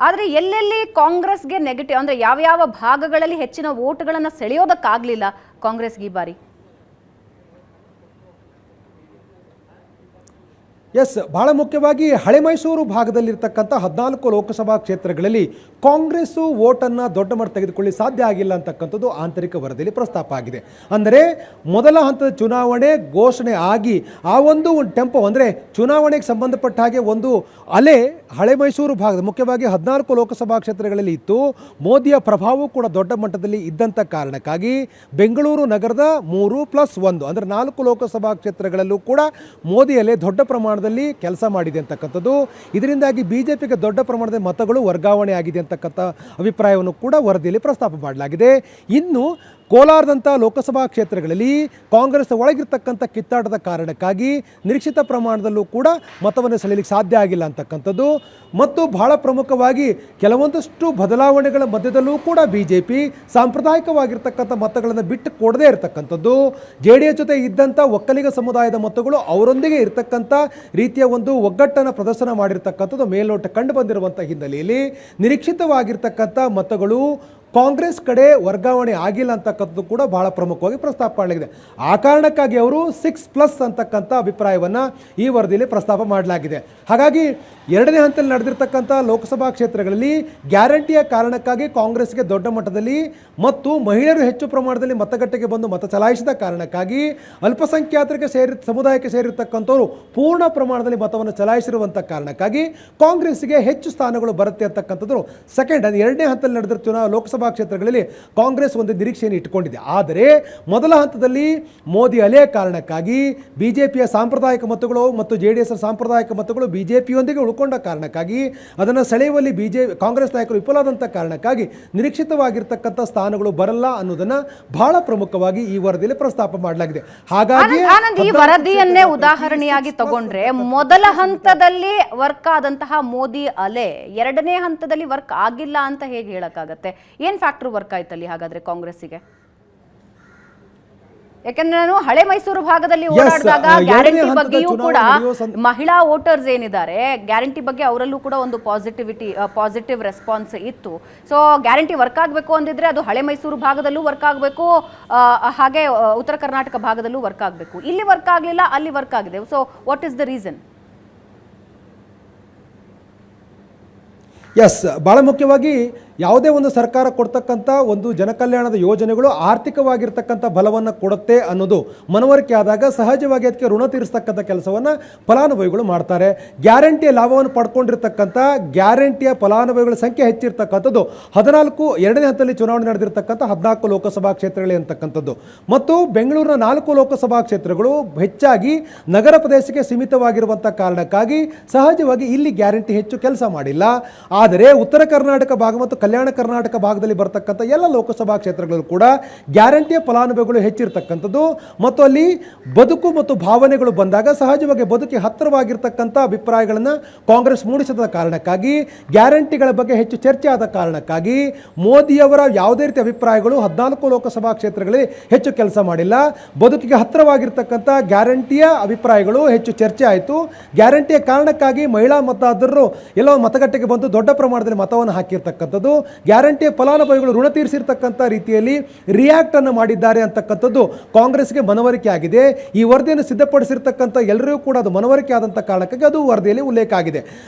ಆದರೆ ಎಲ್ಲೆಲ್ಲಿ ಕಾಂಗ್ರೆಸ್ಗೆ ನೆಗೆಟಿವ್, ಅಂದ್ರೆ ಯಾವ ಭಾಗಗಳಲ್ಲಿ ಹೆಚ್ಚಿನ ವೋಟ್ಗಳನ್ನು ಸೆಳೆಯೋದಕ್ಕಾಗಲಿಲ್ಲ ಕಾಂಗ್ರೆಸ್ಗೆ ಈ ಬಾರಿ?
ಎಸ್, ಬಹಳ ಮುಖ್ಯವಾಗಿ ಹಳೆ ಮೈಸೂರು ಭಾಗದಲ್ಲಿರ್ತಕ್ಕಂಥ 14 ಲೋಕಸಭಾ ಕ್ಷೇತ್ರಗಳಲ್ಲಿ ಕಾಂಗ್ರೆಸ್ಸು ವೋಟನ್ನು ದೊಡ್ಡ ಮಟ್ಟ ತೆಗೆದುಕೊಳ್ಳಿ ಸಾಧ್ಯ ಆಗಿಲ್ಲ ಅಂತಕ್ಕಂಥದ್ದು ಆಂತರಿಕ ವರದಿಯಲ್ಲಿ ಪ್ರಸ್ತಾಪ ಆಗಿದೆ. ಅಂದರೆ ಮೊದಲ ಹಂತದ ಚುನಾವಣೆ ಘೋಷಣೆ ಆಗಿ ಆ ಒಂದು ಟೆಂಪೋ ಅಂದರೆ ಚುನಾವಣೆಗೆ ಸಂಬಂಧಪಟ್ಟ ಹಾಗೆ ಒಂದು ಅಲೆ ಹಳೆ ಮೈಸೂರು ಭಾಗದ ಮುಖ್ಯವಾಗಿ 14 ಲೋಕಸಭಾ ಕ್ಷೇತ್ರಗಳಲ್ಲಿ ಇತ್ತು. ಮೋದಿಯ ಪ್ರಭಾವವೂ ಕೂಡ ದೊಡ್ಡ ಮಟ್ಟದಲ್ಲಿ ಇದ್ದಂಥ ಕಾರಣಕ್ಕಾಗಿ ಬೆಂಗಳೂರು ನಗರದ 3+1 ಅಂದರೆ 4 ಲೋಕಸಭಾ ಕ್ಷೇತ್ರಗಳಲ್ಲೂ ಕೂಡ ಮೋದಿಯಲ್ಲೇ ದೊಡ್ಡ ಪ್ರಮಾಣದ ಕೆಲಸ ಮಾಡಿದೆ ಅಂತಕ್ಕಂಥದ್ದು. ಇದರಿಂದಾಗಿ BJPಗೆ ದೊಡ್ಡ ಪ್ರಮಾಣದ ಮತಗಳು ವರ್ಗಾವಣೆ ಆಗಿದೆ ಅಂತಕ್ಕಂಥ ಅಭಿಪ್ರಾಯವನ್ನು ಕೂಡ ವರದಿಯಲ್ಲಿ ಪ್ರಸ್ತಾಪ ಮಾಡಲಾಗಿದೆ. ಇನ್ನು ಕೋಲಾರದಂಥ ಲೋಕಸಭಾ ಕ್ಷೇತ್ರಗಳಲ್ಲಿ ಕಾಂಗ್ರೆಸ್ ಒಳಗಿರ್ತಕ್ಕಂಥ ಕಿತ್ತಾಟದ ಕಾರಣಕ್ಕಾಗಿ ನಿರೀಕ್ಷಿತ ಪ್ರಮಾಣದಲ್ಲೂ ಕೂಡ ಮತವನ್ನು ಸೆಳೆಯಲಿಕ್ಕೆ ಸಾಧ್ಯ ಆಗಿಲ್ಲ ಅಂತಕ್ಕಂಥದ್ದು ಮತ್ತು ಬಹಳ ಪ್ರಮುಖವಾಗಿ ಕೆಲವೊಂದಷ್ಟು ಬದಲಾವಣೆಗಳ ಮಧ್ಯದಲ್ಲೂ ಕೂಡ BJP ಸಾಂಪ್ರದಾಯಿಕವಾಗಿರ್ತಕ್ಕಂಥ ಮತಗಳನ್ನು ಬಿಟ್ಟು ಕೊಡದೇ ಇರತಕ್ಕಂಥದ್ದು, JDS ಜೊತೆ ಇದ್ದಂಥ ಒಕ್ಕಲಿಗ ಸಮುದಾಯದ ಮತಗಳು ಅವರೊಂದಿಗೆ ಇರತಕ್ಕಂಥ ರೀತಿಯ ಒಂದು ಒಗ್ಗಟ್ಟನ್ನು ಪ್ರದರ್ಶನ ಮಾಡಿರ್ತಕ್ಕಂಥದ್ದು ಮೇಲ್ನೋಟ ಕಂಡು ಬಂದಿರುವಂಥ ಹಿನ್ನೆಲೆಯಲ್ಲಿ ನಿರೀಕ್ಷಿತವಾಗಿರ್ತಕ್ಕಂಥ ಮತಗಳು ಕಾಂಗ್ರೆಸ್ ಕಡೆ ವರ್ಗಾವಣೆ ಆಗಿಲ್ಲ ಅಂತಕ್ಕಂಥದ್ದು ಕೂಡ ಬಹಳ ಪ್ರಮುಖವಾಗಿ ಪ್ರಸ್ತಾಪ ಮಾಡಲಾಗಿದೆ. ಆ ಕಾರಣಕ್ಕಾಗಿ ಅವರು 6+ ಅಂತಕ್ಕಂಥ ಅಭಿಪ್ರಾಯವನ್ನು ಈ ವರದಿಯಲ್ಲಿ ಪ್ರಸ್ತಾಪ ಮಾಡಲಾಗಿದೆ. ಹಾಗಾಗಿ ಎರಡನೇ ಹಂತದಲ್ಲಿ ನಡೆದಿರ್ತಕ್ಕಂಥ ಲೋಕಸಭಾ ಕ್ಷೇತ್ರಗಳಲ್ಲಿ ಗ್ಯಾರಂಟಿಯ ಕಾರಣಕ್ಕಾಗಿ ಕಾಂಗ್ರೆಸ್ಗೆ ದೊಡ್ಡ ಮಟ್ಟದಲ್ಲಿ ಮತ್ತು ಮಹಿಳೆಯರು ಹೆಚ್ಚು ಪ್ರಮಾಣದಲ್ಲಿ ಮತಗಟ್ಟೆಗೆ ಬಂದು ಮತ ಚಲಾಯಿಸಿದ ಕಾರಣಕ್ಕಾಗಿ ಅಲ್ಪಸಂಖ್ಯಾತರಿಗೆ ಸಮುದಾಯಕ್ಕೆ ಸೇರಿರ್ತಕ್ಕಂಥವರು ಪೂರ್ಣ ಪ್ರಮಾಣದಲ್ಲಿ ಮತವನ್ನು ಚಲಾಯಿಸಿರುವಂಥ ಕಾರಣಕ್ಕಾಗಿ ಕಾಂಗ್ರೆಸ್ಗೆ ಹೆಚ್ಚು ಸ್ಥಾನಗಳು ಬರುತ್ತೆ ಅಂತಕ್ಕಂಥದ್ದು ಎರಡನೇ ಹಂತದಲ್ಲಿ ನಡೆದಿರುವ ಲೋಕಸಭಾ ಕ್ಷೇತ್ರಗಳಲ್ಲಿ ಕಾಂಗ್ರೆಸ್ ಒಂದು ನಿರೀಕ್ಷೆಯನ್ನು ಇಟ್ಟುಕೊಂಡಿದೆ. ಆದರೆ ಮೊದಲ ಹಂತದಲ್ಲಿ ಮೋದಿ ಅಲೆಯ ಕಾರಣಕ್ಕಾಗಿ ಬಿಜೆಪಿಯ ಸಾಂಪ್ರದಾಯಿಕ ಮತಗಳು ಮತ್ತು JDS ಸಾಂಪ್ರದಾಯಿಕ ಮತಗಳು ಬಿಜೆಪಿಯೊಂದಿಗೆ ಉಳ್ಕೊಂಡ ಕಾರಣಕ್ಕಾಗಿ ಅದನ್ನು ಸೆಳೆಯುವಲ್ಲಿ ಕಾಂಗ್ರೆಸ್ ನಾಯಕರು ವಿಫಲವಾದಂಥ ಕಾರಣಕ್ಕಾಗಿ ನಿರೀಕ್ಷಿತವಾಗಿರ್ತಕ್ಕಂಥ ಸ್ಥಾನಗಳು ಬರಲ್ಲ ಅನ್ನೋದನ್ನ ಬಹಳ ಪ್ರಮುಖವಾಗಿ ಈ ವರದಿಯಲ್ಲಿ ಪ್ರಸ್ತಾಪ ಮಾಡಲಾಗಿದೆ. ಹಾಗಾಗಿ
ಈ ವರದಿಯನ್ನೇ ಉದಾಹರಣೆಯಾಗಿ ತಗೊಂಡ್ರೆ ಮೊದಲ ಹಂತದಲ್ಲಿ ವರ್ಕ್ ಆದಂತಹ ಮೋದಿ ಅಲೆ ಎರಡನೇ ಹಂತದಲ್ಲಿ ವರ್ಕ್ ಆಗಿಲ್ಲ ಅಂತ ಹೇಗೆ ಹೇಳಕ್ಕಾಗತ್ತೆ? ಏನ್ ಫ್ಯಾಕ್ಟರ್ ವರ್ಕ್ ಆಯ್ತಲ್ಲಿ ಹಾಗಾದ್ರೆ ಕಾಂಗ್ರೆಸ್ಸಿಗೆ? ಯಾಕಂದ್ರೆ ನಾನು ಹಳೆ ಮೈಸೂರು ಭಾಗದಲ್ಲಿ ಓಡಾಡಿದಾಗ ಗ್ಯಾರಂಟಿ ಬಗ್ಗೆಯೂ ಕೂಡ ಮಹಿಳಾ ವೋಟರ್ಸ್ ಏನಿದ್ದಾರೆ ಗ್ಯಾರಂಟಿ ಬಗ್ಗೆ ಅವರಲ್ಲೂ ಕೂಡ ಒಂದು ಪಾಸಿಟಿವ್ ರೆಸ್ಪಾನ್ಸ್ ಇತ್ತು. ಸೊ ಗ್ಯಾರಂಟಿ ವರ್ಕ್ ಆಗಬೇಕು ಅಂದಿದ್ರೆ ಅದು ಹಳೆ ಮೈಸೂರು ಭಾಗದಲ್ಲೂ ವರ್ಕ್ ಆಗಬೇಕು, ಹಾಗೆ ಉತ್ತರ ಕರ್ನಾಟಕ ಭಾಗದಲ್ಲೂ ವರ್ಕ್ ಆಗಬೇಕು. ಇಲ್ಲಿ ವರ್ಕ್ ಆಗಲಿಲ್ಲ, ಅಲ್ಲಿ ವರ್ಕ್ ಆಗಿದೆ. So what is the reason?
ಬಹಳ ಮುಖ್ಯವಾಗಿ ಯಾವುದೇ ಒಂದು ಸರ್ಕಾರ ಕೊಡ್ತಕ್ಕಂಥ ಒಂದು ಜನಕಲ್ಯಾಣದ ಯೋಜನೆಗಳು ಆರ್ಥಿಕವಾಗಿರ್ತಕ್ಕಂಥ ಬಲವನ್ನು ಕೊಡುತ್ತೆ ಅನ್ನೋದು ಮನವರಿಕೆ ಆದಾಗ ಸಹಜವಾಗಿ ಅದಕ್ಕೆ ಋಣ ತೀರಿಸ್ತಕ್ಕಂಥ ಕೆಲಸವನ್ನು ಫಲಾನುಭವಿಗಳು ಮಾಡ್ತಾರೆ. ಗ್ಯಾರಂಟಿಯ ಲಾಭವನ್ನು ಪಡ್ಕೊಂಡಿರ್ತಕ್ಕಂಥ ಗ್ಯಾರಂಟಿಯ ಫಲಾನುಭವಿಗಳ ಸಂಖ್ಯೆ ಹೆಚ್ಚಿರ್ತಕ್ಕಂಥದ್ದು 14 ಎರಡನೇ ಹಂತದಲ್ಲಿ ಚುನಾವಣೆ ನಡೆದಿರ್ತಕ್ಕಂಥ 14 ಲೋಕಸಭಾ ಕ್ಷೇತ್ರಗಳೇ ಅಂತಕ್ಕಂಥದ್ದು ಮತ್ತು ಬೆಂಗಳೂರಿನ 4 ಲೋಕಸಭಾ ಕ್ಷೇತ್ರಗಳು ಹೆಚ್ಚಾಗಿ ನಗರ ಪ್ರದೇಶಕ್ಕೆ ಸೀಮಿತವಾಗಿರುವಂಥ ಕಾರಣಕ್ಕಾಗಿ ಸಹಜವಾಗಿ ಇಲ್ಲಿ ಗ್ಯಾರಂಟಿ ಹೆಚ್ಚು ಕೆಲಸ ಮಾಡಿಲ್ಲ. ಆದರೆ ಉತ್ತರ ಕರ್ನಾಟಕ ಭಾಗ ಮತ್ತು ಕಲ್ಯಾಣ ಕರ್ನಾಟಕ ಭಾಗದಲ್ಲಿ ಬರತಕ್ಕಂಥ ಎಲ್ಲ ಲೋಕಸಭಾ ಕ್ಷೇತ್ರಗಳಲ್ಲೂ ಕೂಡ ಗ್ಯಾರಂಟಿಯ ಫಲಾನುಭವಿಗಳು ಹೆಚ್ಚಿರ್ತಕ್ಕಂಥದ್ದು ಮತ್ತು ಅಲ್ಲಿ ಬದುಕು ಮತ್ತು ಭಾವನೆಗಳು ಬಂದಾಗ ಸಹಜವಾಗಿ ಬದುಕಿಗೆ ಹತ್ತಿರವಾಗಿರ್ತಕ್ಕಂಥ ಅಭಿಪ್ರಾಯಗಳನ್ನು ಕಾಂಗ್ರೆಸ್ ಮೂಡಿಸಿದ ಕಾರಣಕ್ಕಾಗಿ ಗ್ಯಾರಂಟಿಗಳ ಬಗ್ಗೆ ಹೆಚ್ಚು ಚರ್ಚೆ ಆದ ಕಾರಣಕ್ಕಾಗಿ ಮೋದಿಯವರ ಯಾವುದೇ ರೀತಿಯ ಅಭಿಪ್ರಾಯಗಳು 14 ಲೋಕಸಭಾ ಕ್ಷೇತ್ರಗಳಲ್ಲಿ ಹೆಚ್ಚು ಕೆಲಸ ಮಾಡಿಲ್ಲ. ಬದುಕಿಗೆ ಹತ್ತಿರವಾಗಿರ್ತಕ್ಕಂಥ ಗ್ಯಾರಂಟಿಯ ಅಭಿಪ್ರಾಯಗಳು ಹೆಚ್ಚು ಚರ್ಚೆ ಆಯಿತು. ಗ್ಯಾರಂಟಿಯ ಕಾರಣಕ್ಕಾಗಿ ಮಹಿಳಾ ಮತದಾರರು ಎಲ್ಲೋ ಮತಗಟ್ಟೆಗೆ ಬಂದು ದೊಡ್ಡ ಪ್ರಮಾಣದಲ್ಲಿ ಮತವನ್ನು ಹಾಕಿರ್ತಕ್ಕಂಥದ್ದು, ಗ್ಯಾರಂಟಿಯ ಫಲಾನುಭವಿಗಳು ಋಣ ತೀರಿಸಿರ್ತಕ್ಕಂಥ ರೀತಿಯಲ್ಲಿ ರಿಯಾಕ್ಟ್ ಅನ್ನು ಮಾಡಿದ್ದಾರೆ ಅಂತಕ್ಕಂಥದ್ದು ಕಾಂಗ್ರೆಸ್ಗೆ ಮನವರಿಕೆ ಆಗಿದೆ. ಈ ವರದಿಯನ್ನು ಸಿದ್ಧಪಡಿಸಿರ್ತಕ್ಕಂಥ ಎಲ್ಲರಿಗೂ ಕೂಡ ಅದು ಮನವರಿಕೆ ಆದಂಥ ಕಾರಣಕ್ಕಾಗಿ ಅದು ವರದಿಯಲ್ಲಿ ಉಲ್ಲೇಖ ಆಗಿದೆ.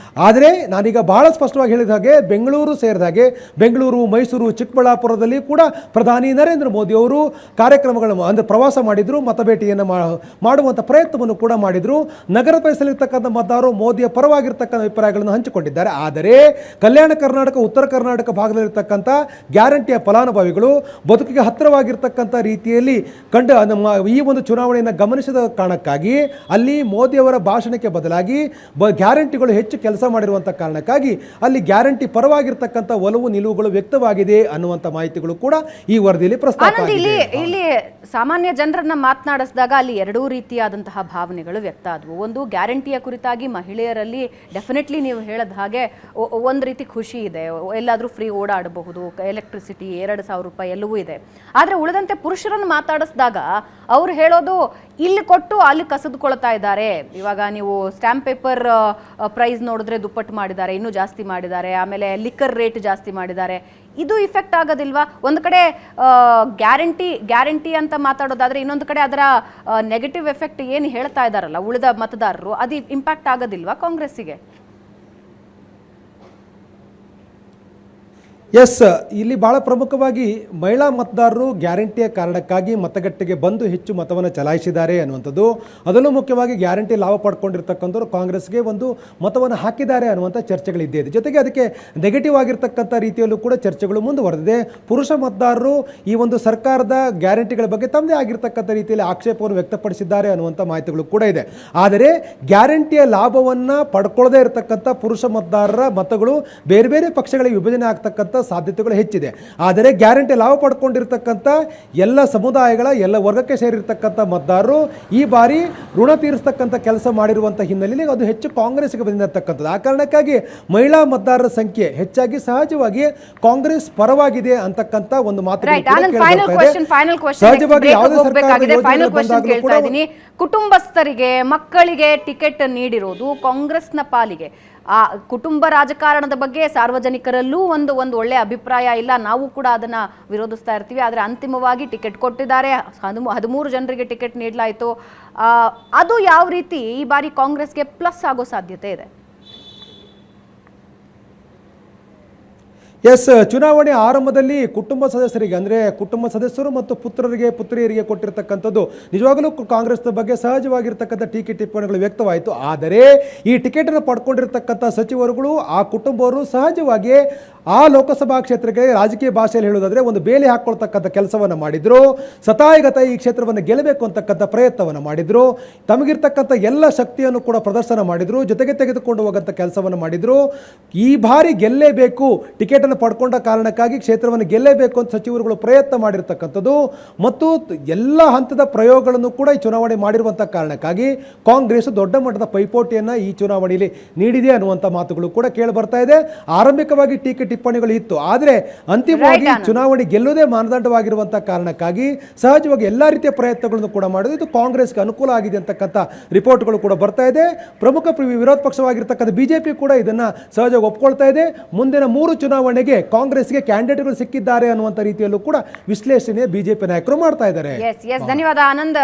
ಆದರೆ ನಾನೀಗ ಬಹಳ ಸ್ಪಷ್ಟವಾಗಿ ಹೇಳಿದ ಹಾಗೆ ಬೆಂಗಳೂರು ಸೇರಿದ ಹಾಗೆ ಬೆಂಗಳೂರು, ಮೈಸೂರು, ಚಿಕ್ಕಬಳ್ಳಾಪುರದಲ್ಲಿ ಕೂಡ ಪ್ರಧಾನಿ ನರೇಂದ್ರ ಮೋದಿ ಅವರು ಕಾರ್ಯಕ್ರಮಗಳನ್ನು ಅಂದರೆ ಪ್ರವಾಸ ಮಾಡಿದ್ರು, ಮತಭೇಟಿಯನ್ನು ಮಾಡುವಂಥ ಪ್ರಯತ್ನವನ್ನು ಕೂಡ ಮಾಡಿದ್ರು. ನಗರ ಪ್ರದೇಶದಲ್ಲಿರ್ತಕ್ಕಂಥ ಮತದಾರರು ಮೋದಿಯ ಪರವಾಗಿರ್ತಕ್ಕಂಥ ಅಭಿಪ್ರಾಯಗಳನ್ನು ಹಂಚಿಕೊಂಡಿದ್ದಾರೆ. ಆದರೆ ಕಲ್ಯಾಣ ಕರ್ನಾಟಕ, ಉತ್ತರ ಕರ್ನಾಟಕ ಭಾಗದಲ್ಲಿರ್ತಕ್ಕಂಥ ಗ್ಯಾರಂಟಿಯ ಫಲಾನುಭವಿಗಳು ಬದುಕಿಗೆ ಹತ್ತಿರವಾಗಿರ್ತಕ್ಕಂಥ ರೀತಿಯಲ್ಲಿ ಈ ಒಂದು ಚುನಾವಣೆಯನ್ನು ಗಮನಿಸಿದ ಕಾರಣಕ್ಕಾಗಿ ಅಲ್ಲಿ ಮೋದಿಯವರ ಭಾಷಣಕ್ಕೆ ಬದಲಾಗಿ ಗ್ಯಾರಂಟಿಗಳು ಹೆಚ್ಚು ಕೆಲಸ ಮಾಡಿರುವಂಥ ಕಾರಣಕ್ಕಾಗಿ ಅಲ್ಲಿ ಗ್ಯಾರಂಟಿ ಪರವಾಗಿರ್ತಕ್ಕಂಥ ಒಲವು ನಿಲುವುಗಳು ವ್ಯಕ್ತವಾಗಿದೆ ಅನ್ನುವಂಥ ಮಾಹಿತಿಗಳು ಕೂಡ ಈ ವರದಿಯಲ್ಲಿ ಪ್ರಸ್ತಾಪ ಆಗಿದೆ.
ಇಲ್ಲಿ ಸಾಮಾನ್ಯ ಜನರನ್ನ ಮಾತನಾಡಿಸಿದಾಗ ಅಲ್ಲಿ ಎರಡೂ ರೀತಿಯಾದಂತಹ ಭಾವನೆಗಳು ವ್ಯಕ್ತ ಆದವು. ಒಂದು ಗ್ಯಾರಂಟಿಯ ಕುರಿತಾಗಿ ಮಹಿಳೆಯರಲ್ಲಿ ಡೆಫಿನೆಟ್ಲಿ ನೀವು ಹೇಳದ ಹಾಗೆ ಒಂದು ರೀತಿ ಖುಷಿ ಇದೆ, ಎಲ್ಲಾದರೂ ಫ್ರೀ ಓಡಾಡಬಹುದು, ಎಲೆಕ್ಟ್ರಿಸಿಟಿ 2,000 ರೂಪಾಯಿ ಎಲ್ಲವೂ ಇದೆ. ಆದರೆ ಉಳಿದಂತೆ ಪುರುಷರನ್ನು ಮಾತಾಡಿಸಿದಾಗ ಅವ್ರು ಹೇಳೋದು ಇಲ್ಲಿ ಕೊಟ್ಟು ಅಲ್ಲಿ ಕಸಿದುಕೊಳ್ತಾ ಇದ್ದಾರೆ. ಇವಾಗ ನೀವು ಸ್ಟ್ಯಾಂಪ್ ಪೇಪರ್ ಪ್ರೈಸ್ ನೋಡಿದ್ರೆ ದುಪ್ಪಟ್ಟು ಮಾಡಿದ್ದಾರೆ, ಇನ್ನೂ ಜಾಸ್ತಿ ಮಾಡಿದ್ದಾರೆ. ಆಮೇಲೆ ಲಿಕ್ಕರ್ ರೇಟ್ ಜಾಸ್ತಿ ಮಾಡಿದ್ದಾರೆ. ಇದು ಇಫೆಕ್ಟ್ ಆಗೋದಿಲ್ವಾ? ಒಂದು ಕಡೆ ಗ್ಯಾರಂಟಿ ಅಂತ ಮಾತಾಡೋದಾದ್ರೆ ಇನ್ನೊಂದು ಕಡೆ ಅದರ ನೆಗೆಟಿವ್ ಎಫೆಕ್ಟ್ ಏನು ಹೇಳ್ತಾ ಇದ್ದಾರಲ್ಲ ಉಳಿದ ಮತದಾರರು, ಅದು ಇಂಪ್ಯಾಕ್ಟ್ ಆಗೋದಿಲ್ವಾ ಕಾಂಗ್ರೆಸ್ಸಿಗೆ?
ಇಲ್ಲಿ ಬಹಳ ಪ್ರಮುಖವಾಗಿ ಮಹಿಳಾ ಮತದಾರರು ಗ್ಯಾರಂಟಿಯ ಕಾರಣಕ್ಕಾಗಿ ಮತಗಟ್ಟೆಗೆ ಬಂದು ಹೆಚ್ಚು ಮತವನ್ನು ಚಲಾಯಿಸಿದ್ದಾರೆ ಅನ್ನುವಂಥದ್ದು, ಅದರಲ್ಲೂ ಮುಖ್ಯವಾಗಿ ಗ್ಯಾರಂಟಿ ಲಾಭ ಪಡ್ಕೊಂಡಿರ್ತಕ್ಕಂಥವ್ರು ಕಾಂಗ್ರೆಸ್ಗೆ ಒಂದು ಮತವನ್ನು ಹಾಕಿದ್ದಾರೆ ಅನ್ನುವಂಥ ಚರ್ಚೆಗಳಿದ್ದೇ ಇದೆ. ಜೊತೆಗೆ ಅದಕ್ಕೆ ನೆಗೆಟಿವ್ ಆಗಿರ್ತಕ್ಕಂಥ ರೀತಿಯಲ್ಲೂ ಕೂಡ ಚರ್ಚೆಗಳು ಮುಂದುವರೆದಿದೆ. ಪುರುಷ ಮತದಾರರು ಈ ಒಂದು ಸರ್ಕಾರದ ಗ್ಯಾರಂಟಿಗಳ ಬಗ್ಗೆ ತಮ್ಮದೇ ಆಗಿರ್ತಕ್ಕಂಥ ರೀತಿಯಲ್ಲಿ ಆಕ್ಷೇಪವನ್ನು ವ್ಯಕ್ತಪಡಿಸಿದ್ದಾರೆ ಅನ್ನುವಂಥ ಮಾಹಿತಿಗಳು ಕೂಡ ಇದೆ. ಆದರೆ ಗ್ಯಾರಂಟಿಯ ಲಾಭವನ್ನು ಪಡ್ಕೊಳ್ಳದೇ ಇರತಕ್ಕಂಥ ಪುರುಷ ಮತದಾರರ ಮತಗಳು ಬೇರೆ ಬೇರೆ ಪಕ್ಷಗಳಿಗೆ ವಿಭಜನೆ ಆಗ್ತಕ್ಕಂಥ ಸಾಧ್ಯತೆಗಳು ಹೆಚ್ಚಿದೆ. ಆದರೆ ಗ್ಯಾರಂಟಿ ಲಾಭ ಪಡ್ಕೊಂಡಿರ್ತಕ್ಕಂಥ ಎಲ್ಲ ಸಮುದಾಯಗಳ ಎಲ್ಲ ವರ್ಗಕ್ಕೆ ಸೇರಿರ್ತಕ್ಕಂಥ ಮತದಾರರು ಈ ಬಾರಿ ಋಣ ತೀರಿಸ್ತಕ್ಕಂಥ ಕೆಲಸ ಮಾಡಿರುವಂಥ ಹಿನ್ನೆಲೆಯಲ್ಲಿ ಅದು ಹೆಚ್ಚು ಕಾಂಗ್ರೆಸ್ಗೆ ಬಂದಿರತಕ್ಕಂಥದ್ದು. ಆ ಕಾರಣಕ್ಕಾಗಿ ಮಹಿಳಾ ಮತದಾರರ ಸಂಖ್ಯೆ ಹೆಚ್ಚಾಗಿ ಸಹಜವಾಗಿ ಕಾಂಗ್ರೆಸ್ ಪರವಾಗಿದೆ ಅಂತಕ್ಕಂಥ ಒಂದು ಮಾತು ಸಹಜವಾಗಿ ಯಾವುದೇ
ಕುಟುಂಬಸ್ಥರಿಗೆ ಮಕ್ಕಳಿಗೆ ಟಿಕೆಟ್ ನೀಡಿರೋದು ಕಾಂಗ್ರೆಸ್ನ ಪಾಲಿಗೆ ಆ ಕುಟುಂಬ ರಾಜಕಾರಣದ ಬಗ್ಗೆ ಸಾರ್ವಜನಿಕರಲ್ಲೂ ಒಂದು ಒಳ್ಳೆಯ ಅಭಿಪ್ರಾಯ ಇಲ್ಲ, ನಾವು ಕೂಡ ಅದನ್ನ ವಿರೋಧಿಸ್ತಾ ಇರ್ತೀವಿ. ಆದರೆ ಅಂತಿಮವಾಗಿ ಟಿಕೆಟ್ ಕೊಟ್ಟಿದ್ದಾರೆ, 13 ಜನರಿಗೆ ಟಿಕೆಟ್ ನೀಡಲಾಯಿತು. ಅದು ಯಾವ ರೀತಿ ಈ ಬಾರಿ ಕಾಂಗ್ರೆಸ್ಗೆ ಪ್ಲಸ್ ಆಗೋ ಸಾಧ್ಯತೆ ಇದೆ?
ಎಸ್, ಚುನಾವಣೆ ಆರಂಭದಲ್ಲಿ ಕುಟುಂಬ ಸದಸ್ಯರಿಗೆ ಅಂದರೆ ಕುಟುಂಬ ಸದಸ್ಯರು ಮತ್ತು ಪುತ್ರಿಯರಿಗೆ ಕೊಟ್ಟಿರ್ತಕ್ಕಂಥದ್ದು ನಿಜವಾಗಲೂ ಕಾಂಗ್ರೆಸ್ನ ಬಗ್ಗೆ ಸಹಜವಾಗಿರ್ತಕ್ಕಂಥ ಟೀಕೆ ಟಿಪ್ಪಣಿಗಳು ವ್ಯಕ್ತವಾಯಿತು. ಆದರೆ ಈ ಟಿಕೆಟನ್ನು ಪಡ್ಕೊಂಡಿರ್ತಕ್ಕಂಥ ಸಚಿವರುಗಳು, ಆ ಕುಟುಂಬವರು ಸಹಜವಾಗಿ ಆ ಲೋಕಸಭಾ ಕ್ಷೇತ್ರಕ್ಕೆ ರಾಜಕೀಯ ಭಾಷೆಯಲ್ಲಿ ಹೇಳುವುದಾದರೆ ಒಂದು ಬೇಲಿ ಹಾಕ್ಕೊಳ್ತಕ್ಕಂಥ ಕೆಲಸವನ್ನು ಮಾಡಿದ್ರು. ಸತಾಯಿಗತ ಈ ಕ್ಷೇತ್ರವನ್ನು ಗೆಲ್ಲಬೇಕು ಅಂತಕ್ಕಂಥ ಪ್ರಯತ್ನವನ್ನು ಮಾಡಿದ್ರು. ತಮಗಿರ್ತಕ್ಕಂಥ ಎಲ್ಲ ಶಕ್ತಿಯನ್ನು ಕೂಡ ಪ್ರದರ್ಶನ ಮಾಡಿದ್ರು, ಜೊತೆಗೆ ತೆಗೆದುಕೊಂಡು ಹೋಗಂಥ ಕೆಲಸವನ್ನು ಮಾಡಿದ್ರು. ಈ ಬಾರಿ ಗೆಲ್ಲೇಬೇಕು, ಟಿಕೆಟನ್ನು ಪಡ್ಕೊಂಡ ಕಾರಣಕ್ಕಾಗಿ ಕ್ಷೇತ್ರವನ್ನು ಗೆಲ್ಲೇಬೇಕು ಅಂತ ಸಚಿವರುಗಳು ಪ್ರಯತ್ನ ಮಾಡಿರ್ತಕ್ಕಂಥದ್ದು ಮತ್ತು ಎಲ್ಲ ಹಂತದ ಪ್ರಯೋಗಗಳನ್ನು ಕೂಡ ಈ ಚುನಾವಣೆ ಮಾಡಿರುವಂಥ ಕಾರಣಕ್ಕಾಗಿ ಕಾಂಗ್ರೆಸ್ ದೊಡ್ಡ ಮಟ್ಟದ ಪೈಪೋಟಿಯನ್ನು ಈ ಚುನಾವಣೆಯಲ್ಲಿ ನೀಡಿದೆ ಅನ್ನುವಂಥ ಮಾತುಗಳು ಕೂಡ ಕೇಳಿ ಬರ್ತಾ ಇದೆ. ಆರಂಭಿಕವಾಗಿ ಟೀಕೆ ಟಿಪ್ಪಣಿಗಳು ಇತ್ತು, ಆದರೆ ಅಂತಿಮವಾಗಿ ಚುನಾವಣೆ ಗೆಲ್ಲುವುದೇ ಮಾನದಂಡವಾಗಿರುವಂಥ ಕಾರಣಕ್ಕಾಗಿ ಸಹಜವಾಗಿ ಎಲ್ಲ ರೀತಿಯ ಪ್ರಯತ್ನಗಳನ್ನು ಕೂಡ ಮಾಡಿದ್ರು. ಇದು ಕಾಂಗ್ರೆಸ್ಗೆ ಅನುಕೂಲ ಆಗಿದೆ ಅಂತಕ್ಕಂಥ ರಿಪೋರ್ಟ್ಗಳು ಕೂಡ ಬರ್ತಾ ಇದೆ. ಪ್ರಮುಖ ವಿರೋಧ ಪಕ್ಷವಾಗಿರ್ತಕ್ಕಂಥ ಬಿಜೆಪಿ ಕೂಡ ಇದನ್ನ ಸಹಜವಾಗಿ ಒಪ್ಕೊಳ್ತಾ ಇದೆ. ಮುಂದಿನ 3 ಚುನಾವಣೆಗೆ ಕಾಂಗ್ರೆಸ್ಗೆ ಕ್ಯಾಂಡಿಡೇಟ್ಗಳು ಸಿಕ್ಕಿದ್ದಾರೆ ಅನ್ನುವಂಥ ರೀತಿಯಲ್ಲೂ ಕೂಡ ವಿಶ್ಲೇಷಣೆ ಬಿಜೆಪಿ ನಾಯಕರು ಮಾಡ್ತಾ ಇದ್ದಾರೆ.
ಧನ್ಯವಾದ ಆನಂದ್.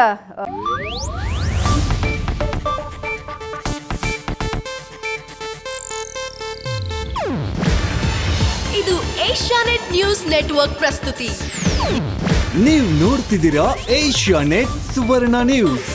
ಇದು ಏಷ್ಯಾನೆಟ್ ನ್ಯೂಸ್ ನೆಟ್ವರ್ಕ್ ಪ್ರಸ್ತುತಿ.
ನೀವು ನೋಡ್ತಿದ್ದೀರಾ ಏಷ್ಯಾನೆಟ್ ಸುವರ್ಣ ನ್ಯೂಸ್.